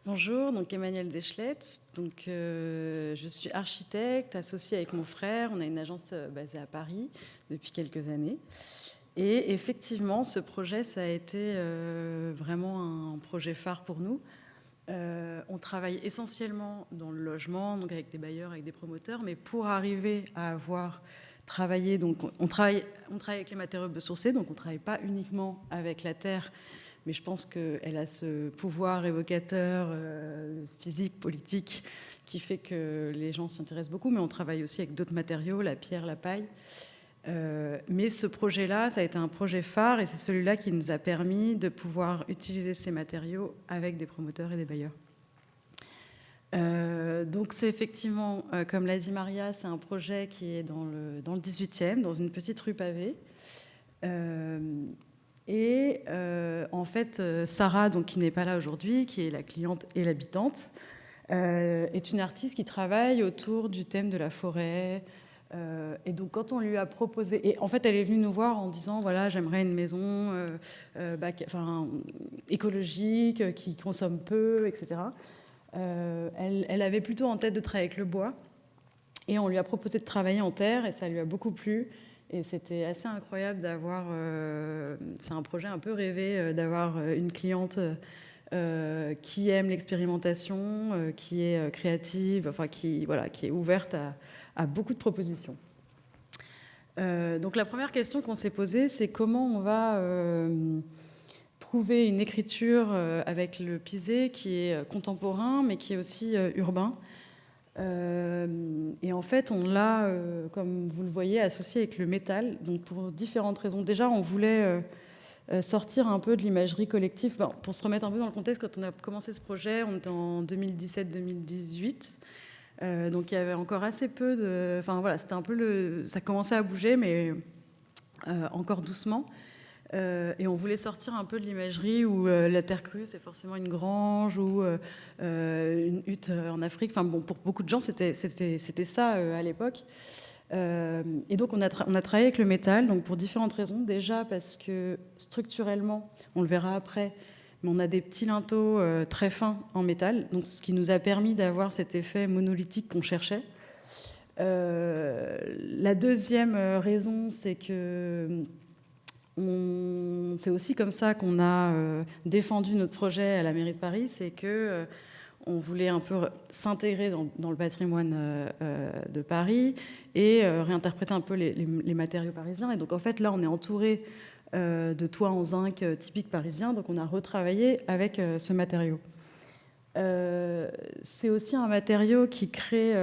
Bonjour, donc Emmanuelle Deschlette. Donc, je suis architecte associée avec mon frère. On a une agence basée à Paris depuis quelques années. Et effectivement, ce projet, ça a été vraiment un projet phare pour nous. On travaille essentiellement dans le logement, donc avec des bailleurs, avec des promoteurs, mais pour arriver à avoir travaillé, donc on travaille avec les matériaux biosourcés, donc on ne travaille pas uniquement avec la terre, mais je pense qu'elle a ce pouvoir évocateur, physique, politique, qui fait que les gens s'y intéressent beaucoup, mais on travaille aussi avec d'autres matériaux, la pierre, la paille. Mais ce projet-là, ça a été un projet phare, et c'est celui-là qui nous a permis de pouvoir utiliser ces matériaux avec des promoteurs et des bailleurs. Donc c'est effectivement, comme l'a dit Maria, c'est un projet qui est dans le 18e, dans une petite rue pavée. En fait, Sarah, donc, qui n'est pas là aujourd'hui, qui est la cliente et l'habitante, est une artiste qui travaille autour du thème de la forêt. Et donc, quand on lui a proposé... Et en fait, elle est venue nous voir en disant, voilà, j'aimerais une maison écologique, qui consomme peu, etc. Elle avait plutôt en tête de travailler avec le bois. Et on lui a proposé de travailler en terre, et ça lui a beaucoup plu. Et c'était assez incroyable d'avoir... c'est un projet un peu rêvé, d'avoir une cliente qui aime l'expérimentation, qui est créative, enfin qui est ouverte à beaucoup de propositions. Donc la première question qu'on s'est posée, c'est comment on va trouver une écriture avec le pisé qui est contemporain, mais qui est aussi urbain. Et en fait, on l'a, comme vous le voyez, associé avec le métal, donc pour différentes raisons. Déjà, on voulait sortir un peu de l'imagerie collective. Bon, pour se remettre un peu dans le contexte, quand on a commencé ce projet, on était en 2017-2018. Donc il y avait encore assez peu de... Enfin voilà, c'était un peu ça commençait à bouger, mais encore doucement. Et on voulait sortir un peu de l'imagerie où la terre crue, c'est forcément une grange ou une hutte en Afrique. Enfin bon, pour beaucoup de gens, c'était ça à l'époque. Et donc on a travaillé avec le métal, donc pour différentes raisons. Déjà parce que structurellement, on le verra après, mais on a des petits linteaux très fins en métal, donc ce qui nous a permis d'avoir cet effet monolithique qu'on cherchait. La deuxième raison, c'est que c'est aussi comme ça qu'on a défendu notre projet à la mairie de Paris, c'est que on voulait un peu s'intégrer dans le patrimoine de Paris et réinterpréter un peu les matériaux parisiens. Et donc en fait là, on est entouré de toits en zinc typiques parisiens, donc on a retravaillé avec ce matériau. C'est aussi un matériau qui crée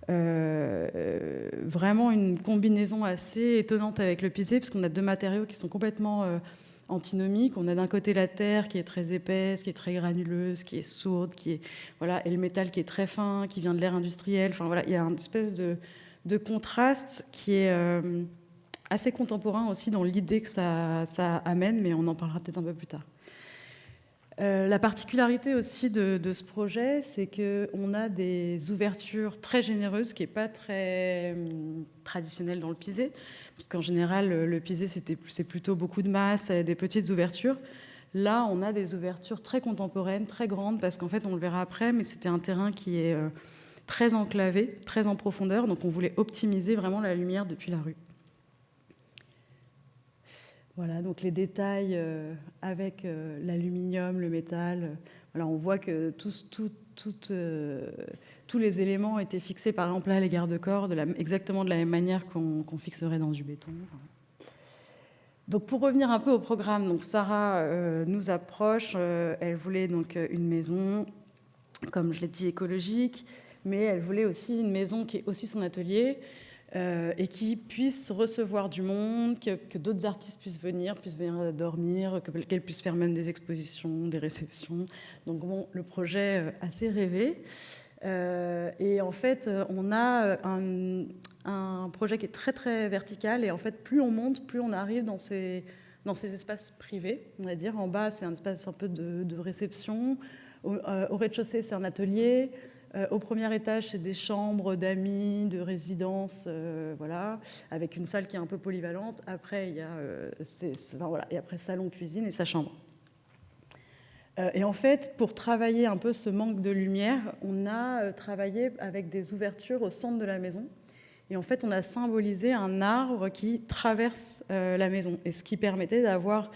vraiment une combinaison assez étonnante avec le pisé, parce qu'on a deux matériaux qui sont complètement antinomiques. On a d'un côté la terre qui est très épaisse, qui est très granuleuse, qui est sourde, voilà, et le métal qui est très fin, qui vient de l'ère industrielle. Enfin voilà, il y a une espèce de contraste qui est assez contemporain aussi dans l'idée que ça amène, mais on en parlera peut-être un peu plus tard. La particularité aussi de ce projet, c'est qu'on a des ouvertures très généreuses, ce qui n'est pas très traditionnel dans le pisé, parce qu'en général, le pisé, c'est plutôt beaucoup de masse, des petites ouvertures. Là, on a des ouvertures très contemporaines, très grandes, parce qu'en fait, on le verra après, mais c'était un terrain qui est très enclavé, très en profondeur, donc on voulait optimiser vraiment la lumière depuis la rue. Voilà, donc les détails avec l'aluminium, le métal. Voilà, on voit que tous les éléments étaient fixés, par exemple, là, les garde-corps, exactement de la même manière qu'on fixerait dans du béton. Donc, pour revenir un peu au programme, donc Sarah nous approche. Elle voulait donc une maison, comme je l'ai dit, écologique, mais elle voulait aussi une maison qui est aussi son atelier, et qui puisse recevoir du monde, que d'autres artistes puissent venir dormir, qu'elle puisse faire même des expositions, des réceptions. Donc bon, le projet assez rêvé. Et en fait, on a un projet qui est très très vertical, et en fait, plus on monte, plus on arrive dans ces espaces privés, on va dire. En bas, c'est un espace un peu de réception. Au rez-de-chaussée, c'est un atelier. Au premier étage, c'est des chambres d'amis, de résidence, voilà, avec une salle qui est un peu polyvalente. Après, il y a voilà, et après salon, cuisine et sa chambre. Et en fait, pour travailler un peu ce manque de lumière, on a travaillé avec des ouvertures au centre de la maison. Et en fait, on a symbolisé un arbre qui traverse la maison, et ce qui permettait d'avoir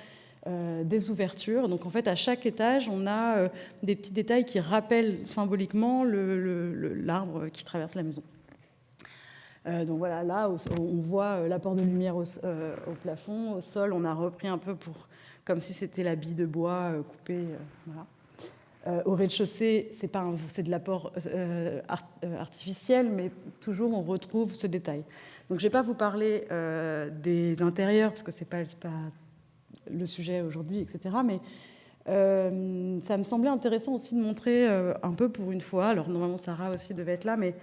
des ouvertures. Donc en fait, à chaque étage, on a des petits détails qui rappellent symboliquement l'arbre qui traverse la maison. Donc voilà, là, on voit l'apport de lumière au plafond, au sol. On a repris un peu comme si c'était la bille de bois coupée. Voilà. Au rez-de-chaussée, c'est de l'apport artificiel, mais toujours on retrouve ce détail. Donc je ne vais pas vous parler des intérieurs, parce que c'est pas le sujet aujourd'hui, etc. Mais ça me semblait intéressant aussi de montrer un peu pour une fois, alors normalement Sarah aussi devait être là, mais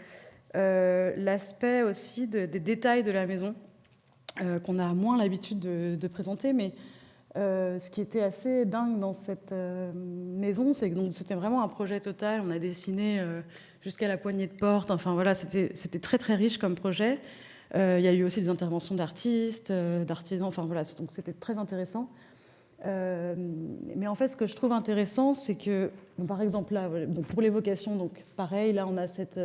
l'aspect aussi des détails de la maison, qu'on a moins l'habitude de présenter, mais ce qui était assez dingue dans cette maison, c'est que c'était vraiment un projet total. On a dessiné jusqu'à la poignée de porte. Enfin voilà, c'était très très riche comme projet. Il y a eu aussi des interventions d'artistes, d'artisans. Enfin voilà, donc c'était très intéressant. Mais en fait, ce que je trouve intéressant, c'est que, bon, par exemple là, donc pour l'évocation, donc pareil, là on a cette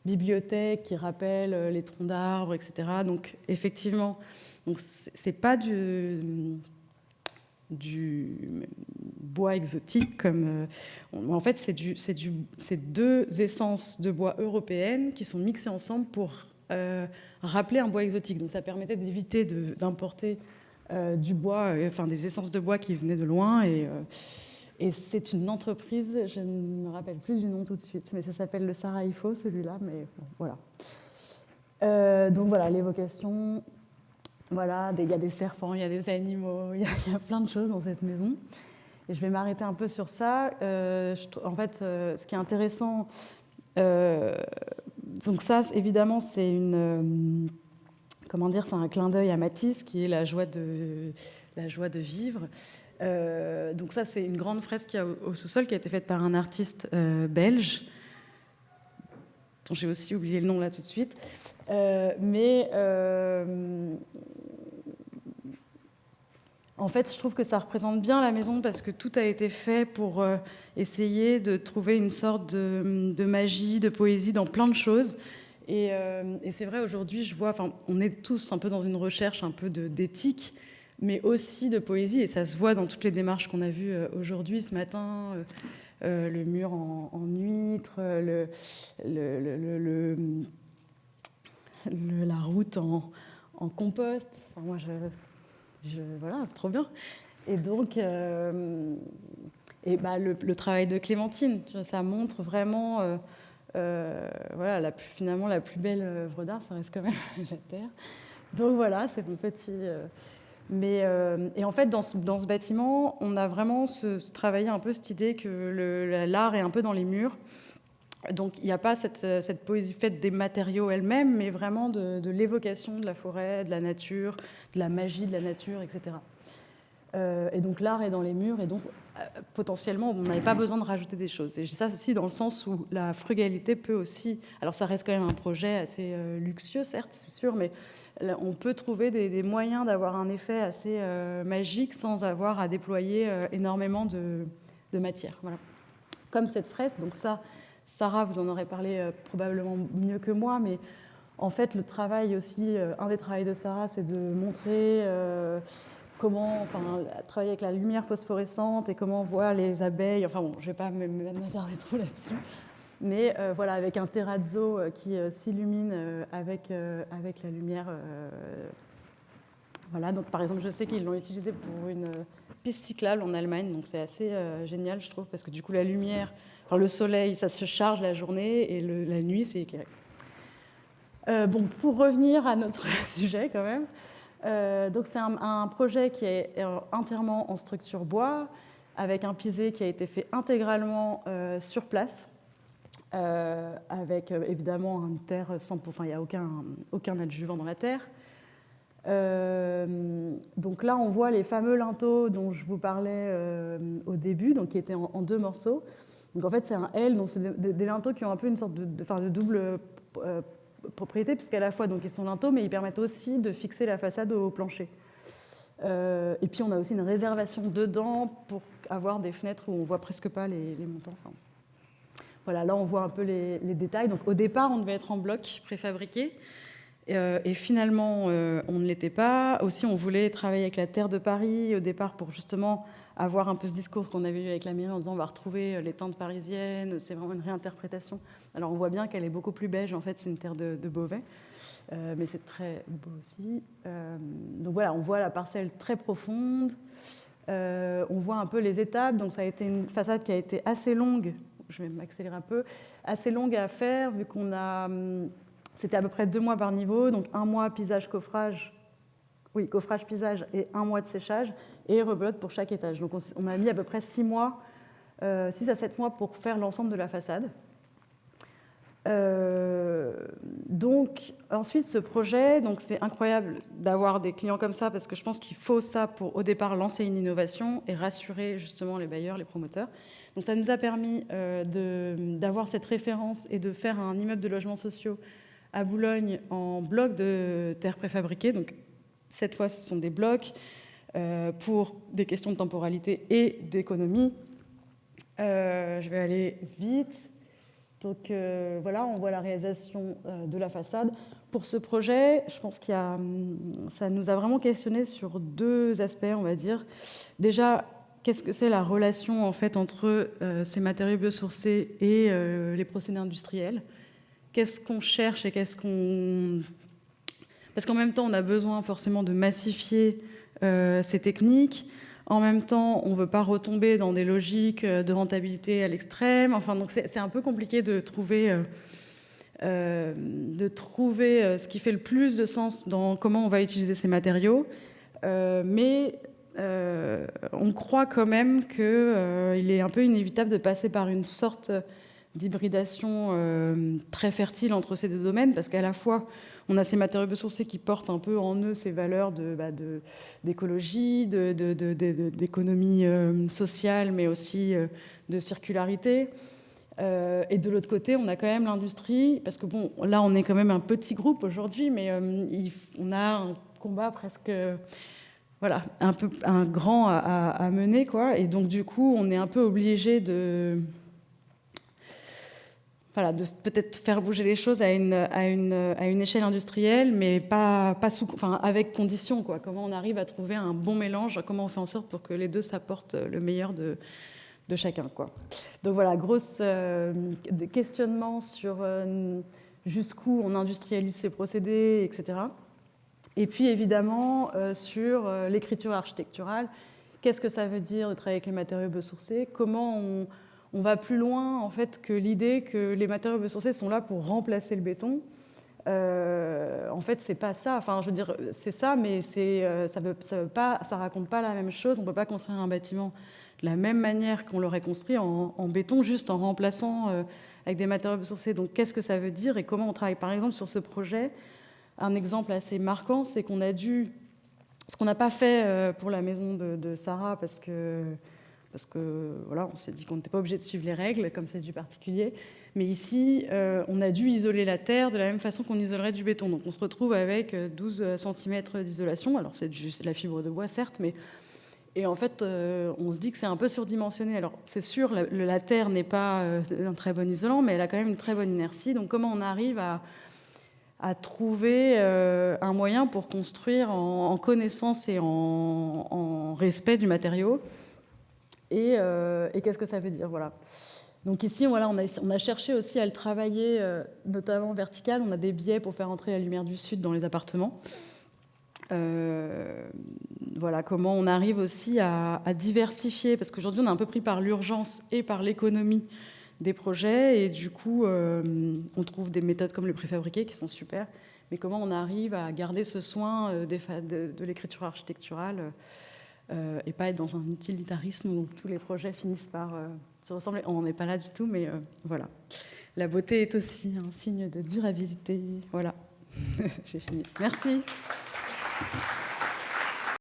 bibliothèque qui rappelle les troncs d'arbres, etc. Donc effectivement, donc c'est pas du bois exotique, comme en fait c'est deux essences de bois européennes qui sont mixées ensemble pour rappeler un bois exotique. Donc ça permettait d'éviter d'importer du bois, enfin des essences de bois qui venaient de loin, et c'est une entreprise, je ne me rappelle plus du nom tout de suite, mais ça s'appelle le Sarajevo, celui-là, mais bon, voilà. Donc voilà, l'évocation. Voilà, il y a des serpents, il y a des animaux, il y a plein de choses dans cette maison. Et je vais m'arrêter un peu sur ça. En fait, ce qui est intéressant, donc ça, évidemment, c'est c'est un clin d'œil à Matisse, qui est la joie de vivre. Donc ça, c'est une grande fresque qu'il y a au sous-sol, qui a été faite par un artiste belge, dont j'ai aussi oublié le nom là tout de suite. En fait, je trouve que ça représente bien la maison, parce que tout a été fait pour essayer de trouver une sorte de magie, de poésie dans plein de choses. Et c'est vrai, aujourd'hui, je vois, on est tous un peu dans une recherche un peu d'éthique, mais aussi de poésie, et ça se voit dans toutes les démarches qu'on a vues aujourd'hui, ce matin, le mur en huître, la route en compost. Enfin, moi, voilà, c'est trop bien. Et donc, le travail de Clémentine, ça montre vraiment, voilà, finalement, la plus belle œuvre d'art, ça reste quand même la Terre. Donc voilà, c'est mon petit... et en fait, dans ce bâtiment, on a vraiment travaillé un peu cette idée que l'art est un peu dans les murs. Donc il n'y a pas cette poésie faite des matériaux elles-mêmes, mais vraiment de l'évocation de la forêt, de la nature, de la magie de la nature, etc. Et donc l'art est dans les murs, et donc potentiellement on n'avait pas besoin de rajouter des choses. Et ça aussi dans le sens où la frugalité peut aussi... Alors ça reste quand même un projet assez luxueux, certes, c'est sûr, mais on peut trouver des moyens d'avoir un effet assez magique sans avoir à déployer énormément de matière. Voilà. Comme cette fresque, donc ça... Sarah, vous en aurez parlé probablement mieux que moi, mais en fait, le travail aussi, un des travaux de Sarah, c'est de montrer comment, travailler avec la lumière phosphorescente et comment on voit les abeilles. Enfin bon, je ne vais pas m'attarder trop là-dessus, mais voilà, avec un terrazzo qui s'illumine avec la lumière. Voilà, donc par exemple, je sais qu'ils l'ont utilisé pour une piste cyclable en Allemagne, donc c'est assez génial, je trouve, parce que du coup, la lumière... le soleil, ça se charge la journée, et la nuit, c'est éclairé. Bon, pour revenir à notre sujet quand même, donc c'est un projet qui est entièrement en structure bois, avec un pisé qui a été fait intégralement sur place, avec évidemment une terre sans... il n'y a aucun adjuvant dans la terre. Donc là, on voit les fameux linteaux dont je vous parlais au début, donc qui étaient en deux morceaux. Donc en fait, c'est un L, donc c'est des linteaux qui ont un peu une sorte de double propriété, puisqu'à la fois donc, ils sont linteaux, mais ils permettent aussi de fixer la façade au plancher. Et puis on a aussi une réservation dedans avoir des fenêtres où on ne voit presque pas les montants. Enfin, voilà, là, on voit un peu les détails. Donc, au départ, on devait être en bloc préfabriqué. Et finalement, on ne l'était pas. Aussi, on voulait travailler avec la Terre de Paris au départ pour justement avoir un peu ce discours qu'on avait eu avec la mairie en disant on va retrouver les tentes parisiennes, c'est vraiment une réinterprétation. Alors, on voit bien qu'elle est beaucoup plus beige. En fait, c'est une terre de Beauvais. Mais c'est très beau aussi. Donc voilà, on voit la parcelle très profonde. On voit un peu les étapes. Donc ça a été une façade qui a été assez longue. Je vais m'accélérer un peu. Assez longue à faire, vu qu'on a... C'était à peu près 2 mois par niveau. Donc 1 mois pisage, coffrage. Oui, coffrage, pisage et 1 mois de séchage. Et rebelote pour chaque étage. Donc on a mis à peu près 6 mois, 6 à 7 mois pour faire l'ensemble de la façade. Donc ensuite ce projet, donc c'est incroyable d'avoir des clients comme ça parce que je pense qu'il faut ça pour au départ lancer une innovation et rassurer justement les bailleurs, les promoteurs. Donc ça nous a permis d'avoir cette référence et de faire un immeuble de logements sociaux à Boulogne en bloc de terre préfabriquée. Donc cette fois ce sont des blocs pour des questions de temporalité et d'économie. Je vais aller vite. Donc voilà, on voit la réalisation de la façade. Pour ce projet, je pense ça nous a vraiment questionné sur 2 aspects, on va dire. Déjà, qu'est-ce que c'est la relation en fait entre ces matériaux biosourcés et les procédés industriels? Qu'est-ce qu'on cherche et qu'est-ce qu'on... Parce qu'en même temps, on a besoin forcément de massifier ces techniques. En même temps, on ne veut pas retomber dans des logiques de rentabilité à l'extrême. Enfin, donc c'est un peu compliqué de trouver ce qui fait le plus de sens dans comment on va utiliser ces matériaux. Mais on croit quand même qu'il est un peu inévitable de passer par une sorte d'hybridation très fertile entre ces 2 domaines, parce qu'à la fois, on a ces matériaux biosourcés qui portent un peu en eux ces valeurs d'écologie, d'économie sociale, mais aussi de circularité. Et de l'autre côté, on a quand même l'industrie, parce que bon, là, on est quand même un petit groupe aujourd'hui, mais on a un combat presque... Voilà, un grand à mener, quoi. Et donc, du coup, on est un peu obligé de peut-être faire bouger les choses à une échelle industrielle, mais pas avec conditions, quoi. Comment on arrive à trouver un bon mélange, comment on fait en sorte pour que les deux s'apportent le meilleur de chacun, quoi. Donc voilà, grosse questionnement sur jusqu'où on industrialise ces procédés, etc. Et puis évidemment sur l'écriture architecturale, qu'est-ce que ça veut dire de travailler avec les matériaux biosourcés, comment on va plus loin en fait que l'idée que les matériaux biosourcés sont là pour remplacer le béton. En fait, c'est pas ça. Enfin, je veux dire, c'est ça, mais ça raconte pas la même chose. On peut pas construire un bâtiment de la même manière qu'on l'aurait construit en béton, juste en remplaçant avec des matériaux biosourcés. Donc, qu'est-ce que ça veut dire et comment on travaille? Par exemple, sur ce projet, un exemple assez marquant, c'est qu'on a dû... Ce qu'on n'a pas fait pour la maison de Sarah, parce que voilà, on s'est dit qu'on n'était pas obligé de suivre les règles, comme c'est du particulier. Mais ici, on a dû isoler la terre de la même façon qu'on isolerait du béton. Donc on se retrouve avec 12 cm d'isolation. Alors c'est de la fibre de bois, certes, mais... Et en fait, on se dit que c'est un peu surdimensionné. Alors c'est sûr, la terre n'est pas un très bon isolant, mais elle a quand même une très bonne inertie. Donc comment on arrive à trouver un moyen pour construire en connaissance et en respect du matériau? Et qu'est-ce que ça veut dire, voilà. Donc ici, voilà, on a cherché aussi à le travailler, notamment vertical. On a des biais pour faire entrer la lumière du sud dans les appartements. Voilà, comment on arrive aussi à diversifier, parce qu'aujourd'hui, on est un peu pris par l'urgence et par l'économie des projets, et du coup, on trouve des méthodes comme le préfabriqué qui sont super, mais comment on arrive à garder ce soin de l'écriture architecturale et pas être dans un utilitarisme où tous les projets finissent par se ressembler. On n'est pas là du tout, mais voilà. La beauté est aussi un signe de durabilité. Voilà, j'ai fini. Merci.